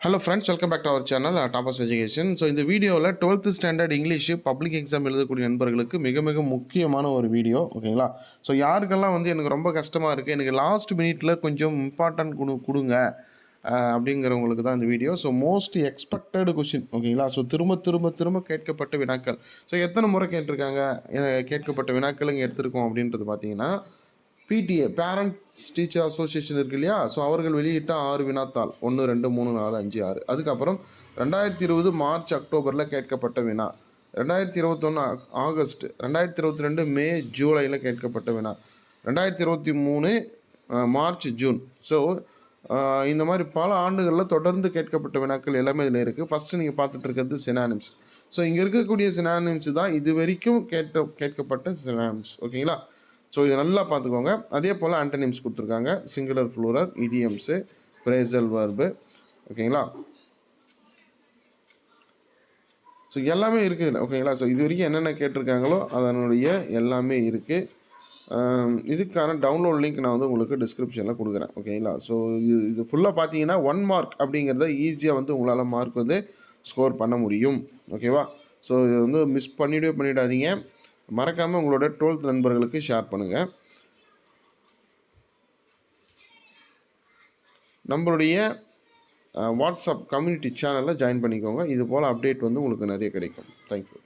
Hello friends, welcome back to our channel toppers education. So இந்த வீடியோவில் 12th standard English public exam எழுதக்கூடிய நண்பர்களுக்கு மிக மிக முக்கியமான ஒரு வீடியோ. ஓகேங்களா? ஸோ யாருக்கெல்லாம் எனக்கு ரொம்ப கஷ்டமாக இருக்குது, எனக்கு லாஸ்ட் மினிட்ல கொஞ்சம் இம்பார்ட்டன்ட் கொடுங்க அப்படிங்கிறவங்களுக்கு தான் இந்த video. So most expected question. ஓகேங்களா? ஸோ திரும்ப திரும்ப திரும்ப கேட்கப்பட்ட வினாக்கள். ஸோ எத்தனை முறை கேட்டிருக்காங்க, கேட்கப்பட்ட வினாக்கள் இங்கே எடுத்திருக்கோம் அப்படின்றது பார்த்தீங்கன்னா, பிடிஏ பேரண்ட்ஸ் டீச்சர் அசோசியேஷன் இருக்கு இல்லையா? ஸோ அவர்கள் வெளியிட்ட 6 வினாத்தாள் 1, 2, 3, 4, 5, 6. அதுக்கப்புறம் 2020 மார்ச் அக்டோபரில் கேட்கப்பட்ட வினா, 2021 ஆகஸ்ட், 2022 மே ஜூலையில் கேட்கப்பட்ட வினா, 2023 மார்ச் ஜூன். ஸோ இந்த மாதிரி பல ஆண்டுகளில் தொடர்ந்து கேட்கப்பட்ட வினாக்கள் எல்லாமே இதில் இருக்குது. ஃபஸ்ட்டு நீங்கள் பார்த்துட்டு இருக்கிறது சினானிம்ஸ். ஸோ இங்கே இருக்கக்கூடிய சினானிம்ஸ் தான் இது வரைக்கும் கேட்கப்பட்ட சினானிம்ஸ். ஓகேங்களா? ஸோ இதை நல்லா பார்த்துக்கோங்க. அதே போல் ஆண்டனிம்ஸ் கொடுத்துருக்காங்க, சிங்குலர் ப்ளூரல், இடியம்ஸு, பிரேசல் வர்பு. ஓகேங்களா? ஸோ எல்லாமே இருக்குது. ஓகேங்களா? ஸோ இது வரைக்கும் என்னென்ன கேட்டிருக்காங்களோ அதனுடைய எல்லாமே இருக்குது. இதுக்கான டவுன்லோட் லிங்க் நான் உங்களுக்கு டிஸ்கிரிப்ஷனில் கொடுக்குறேன். ஓகேங்களா? ஸோ இது ஃபுல்லாக பார்த்தீங்கன்னா 1 மார்க் அப்படிங்கிறத ஈஸியாக உங்களால் மார்க் ஸ்கோர் பண்ண முடியும். ஓகேவா? ஸோ இதை மிஸ் பண்ணிடாதீங்க. மறக்காமல் உங்களோட 12th நண்பர்களுக்கு ஷேர் பண்ணுங்கள். நம்மளுடைய வாட்ஸ்அப் கம்யூனிட்டி சேனலில் ஜாயின் பண்ணிக்கோங்க. இது போல் அப்டேட் உங்களுக்கு நிறைய கிடைக்கும். தேங்க்யூ.